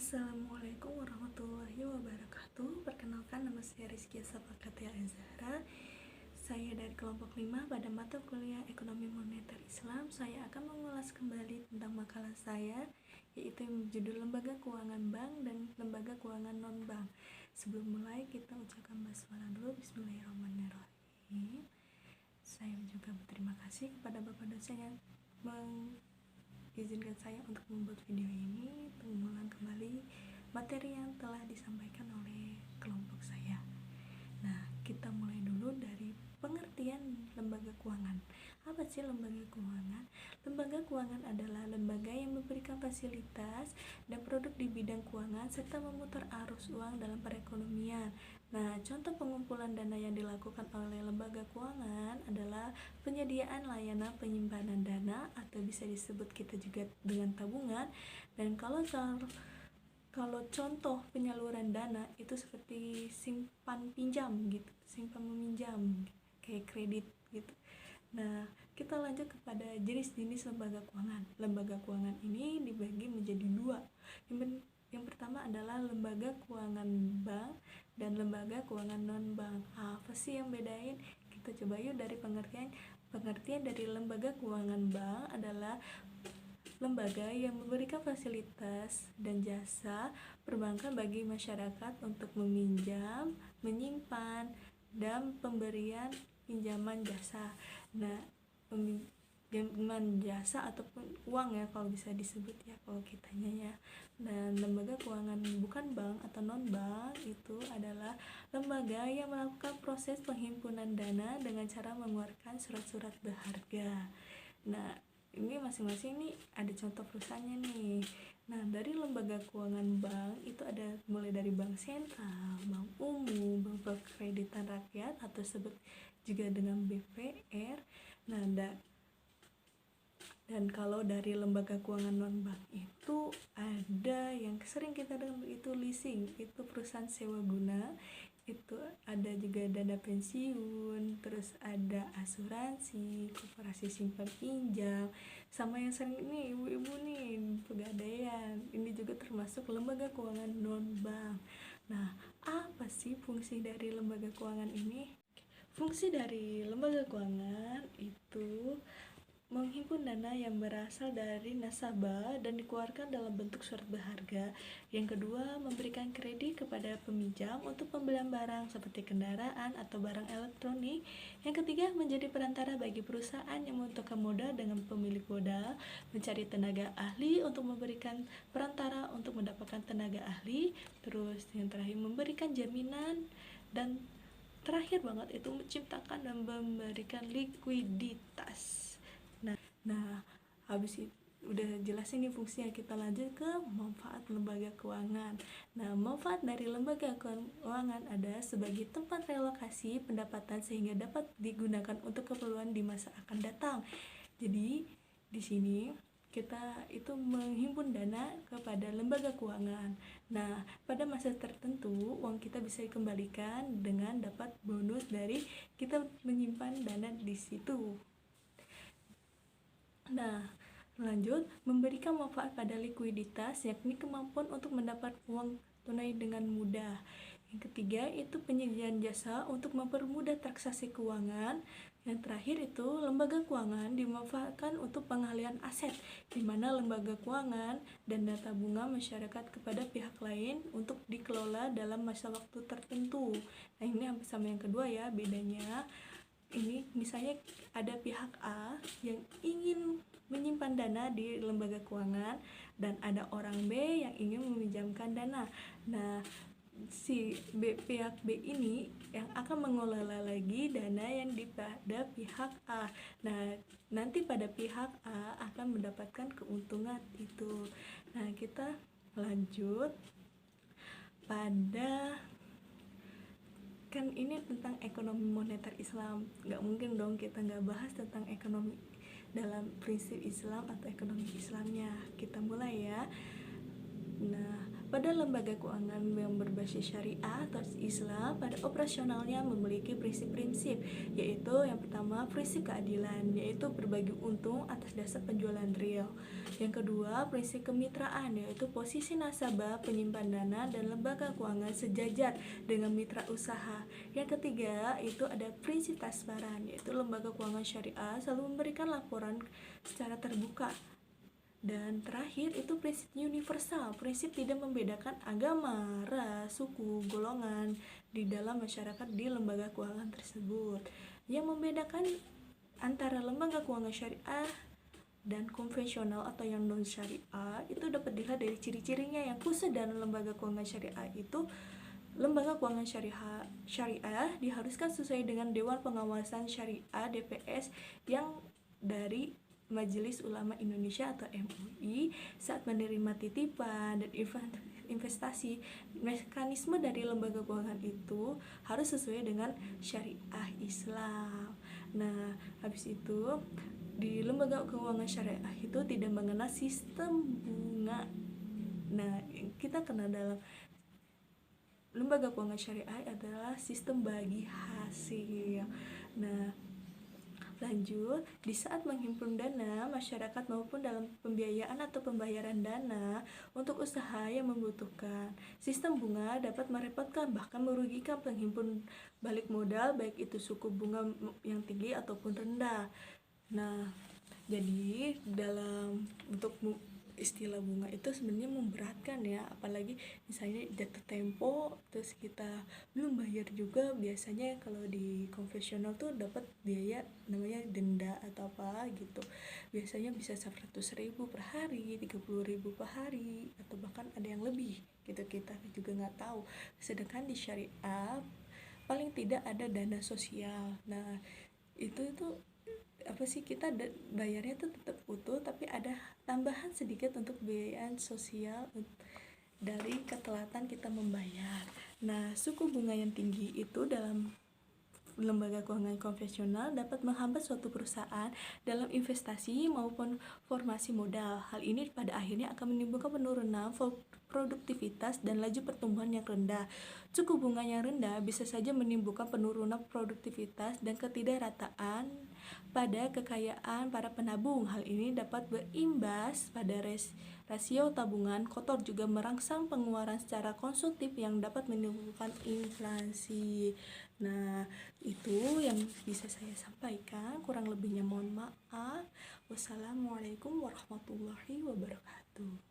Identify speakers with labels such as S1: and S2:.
S1: Assalamualaikum warahmatullahi wabarakatuh. Perkenalkan, nama saya Rizkia Safakatia Azhara. Saya dari kelompok 5 pada mata kuliah Ekonomi Moneter Islam. Saya akan mengulas kembali tentang makalah saya, yaitu judul Lembaga Keuangan Bank dan Lembaga Keuangan Non-Bank. Sebelum mulai, kita ucapkan basmalah dulu. Bismillahirrahmanirrahim. Saya juga berterima kasih kepada Bapak dosen yang mengizinkan saya untuk membuat video ini, mengulang kembali materi yang telah disampaikan oleh kelompok saya. Nah, kita mulai dulu dari pengertian lembaga keuangan. Apa sih lembaga keuangan? Lembaga keuangan adalah lembaga yang memberikan fasilitas dan produk di bidang keuangan serta memutar arus uang dalam perekonomian. Nah, contoh pengumpulan dana yang dilakukan oleh lembaga keuangan adalah penyediaan layanan penyimpanan dana atau bisa disebut kita juga dengan tabungan. Dan kalau contoh penyaluran dana itu seperti simpan pinjam gitu, simpan meminjam kayak kredit gitu. Nah, kita lanjut kepada jenis-jenis lembaga keuangan. Lembaga keuangan ini dibagi menjadi dua. Yang pertama adalah lembaga keuangan bank dan lembaga keuangan non-bank. Apa sih yang bedain? Kita coba yuk dari pengertian dari lembaga keuangan bank adalah lembaga yang memberikan fasilitas dan jasa perbankan bagi masyarakat untuk meminjam, menyimpan, dan pemberian pinjaman jasa. Nah, pinjaman jasa ataupun uang ya kalau bisa disebut ya kalau kitanya ya. Dan lembaga keuangan bukan bank atau non bank itu adalah lembaga yang melakukan proses penghimpunan dana dengan cara mengeluarkan surat-surat berharga. Nah, ini masing-masing nih ada contoh perusahaannya nih. Nah, dari lembaga keuangan bank itu ada mulai dari bank sentral, bank umum, bank perkreditan rakyat atau sebut juga dengan BPR. Nah, dan kalau dari lembaga keuangan non bank itu ada yang sering kita dengar itu leasing, itu perusahaan sewa guna. Itu ada juga dana pensiun, terus ada asuransi, koperasi simpan pinjam, sama yang sering ini ibu-ibu nih pegadaian. Ini juga termasuk lembaga keuangan non bank. Nah, apa sih fungsi dari lembaga keuangan ini? Fungsi dari lembaga keuangan itu menghimpun dana yang berasal dari nasabah dan dikeluarkan dalam bentuk surat berharga. Yang kedua, memberikan kredit kepada peminjam untuk pembelian barang seperti kendaraan atau barang elektronik. Yang ketiga, menjadi perantara bagi perusahaan yang membutuhkan modal dengan pemilik modal, mencari tenaga ahli untuk memberikan perantara untuk mendapatkan tenaga ahli. Terus yang terakhir, memberikan jaminan, dan terakhir banget itu menciptakan dan memberikan likuiditas. Nah, habis itu udah jelas ini fungsinya, kita lanjut ke manfaat lembaga keuangan. Nah, manfaat dari lembaga keuangan ada sebagai tempat relokasi pendapatan sehingga dapat digunakan untuk keperluan di masa akan datang. Jadi di sini kita itu menghimpun dana kepada lembaga keuangan. Nah, pada masa tertentu uang kita bisa dikembalikan dengan dapat bonus dari kita menyimpan dana di situ. Nah, lanjut, memberikan manfaat pada likuiditas, yakni kemampuan untuk mendapat uang tunai dengan mudah. Yang ketiga itu penyediaan jasa untuk mempermudah transaksi keuangan. Yang terakhir itu lembaga keuangan dimanfaatkan untuk pengalihan aset, di mana lembaga keuangan dan dana tabungan masyarakat kepada pihak lain untuk dikelola dalam masa waktu tertentu. Nah, ini hampir sama yang kedua ya, bedanya. Ini misalnya ada pihak A yang ingin menyimpan dana di lembaga keuangan dan ada orang B yang ingin meminjamkan dana. Nah, si pihak B ini yang akan mengelola lagi dana yang pada pihak A. Nah, nanti pada pihak A akan mendapatkan keuntungan itu. Nah, kita lanjut pada, kan ini tentang ekonomi moneter Islam, nggak mungkin dong kita nggak bahas tentang ekonomi dalam prinsip Islam atau ekonomi Islamnya. Kita mulai ya. Nah, Pada lembaga keuangan yang berbasis syariah atau Islam, pada operasionalnya memiliki prinsip-prinsip, yaitu yang pertama prinsip keadilan, yaitu berbagi untung atas dasar penjualan real. Yang kedua, prinsip kemitraan, yaitu posisi nasabah, penyimpan dana, dan lembaga keuangan sejajar dengan mitra usaha. Yang ketiga, itu ada prinsip transparan, yaitu lembaga keuangan syariah selalu memberikan laporan secara terbuka. Dan terakhir itu prinsip universal, prinsip tidak membedakan agama, ras, suku, golongan di dalam masyarakat di lembaga keuangan tersebut. Yang membedakan antara lembaga keuangan syariah dan konvensional atau yang non syariah itu dapat dilihat dari ciri-cirinya. Yang khusus dalam lembaga keuangan syariah itu, lembaga keuangan syariah diharuskan sesuai dengan Dewan Pengawasan Syariah DPS yang dari Majelis Ulama Indonesia atau MUI saat menerima titipan dan investasi. Mekanisme dari lembaga keuangan itu harus sesuai dengan syariah Islam. Nah, habis itu di lembaga keuangan syariah itu tidak mengenal sistem bunga. Nah, kita kenal dalam lembaga keuangan syariah adalah sistem bagi hasil. Nah, lanjut, di saat menghimpun dana masyarakat maupun dalam pembiayaan atau pembayaran dana untuk usaha yang membutuhkan, sistem bunga dapat merepotkan bahkan merugikan penghimpun balik modal, baik itu suku bunga yang tinggi ataupun rendah. Nah, jadi dalam untuk istilah bunga itu sebenarnya memberatkan ya, apalagi misalnya jatuh tempo terus kita belum bayar juga. Biasanya kalau di konvensional tuh dapat biaya namanya denda atau apa gitu, biasanya bisa 100.000 per hari, 30.000 per hari, atau bahkan ada yang lebih gitu, kita juga nggak tahu. Sedangkan di syariah paling tidak ada dana sosial. Nah, itu apa sih, kita bayarnya tuh tetap utuh tapi ada tambahan sedikit untuk biaya sosial dari ketelatan kita membayar. Nah, suku bunga yang tinggi itu dalam lembaga keuangan konvensional dapat menghambat suatu perusahaan dalam investasi maupun formasi modal. Hal ini pada akhirnya akan menimbulkan penurunan produktivitas dan laju pertumbuhan yang rendah. Suku bunga yang rendah bisa saja menimbulkan penurunan produktivitas dan ketidakrataan pada kekayaan para penabung. Hal ini dapat berimbas pada rasio tabungan kotor, juga merangsang pengeluaran secara konsumtif yang dapat menimbulkan inflasi. Nah, itu yang bisa saya sampaikan, kurang lebihnya mohon maaf. Wassalamualaikum warahmatullahi wabarakatuh.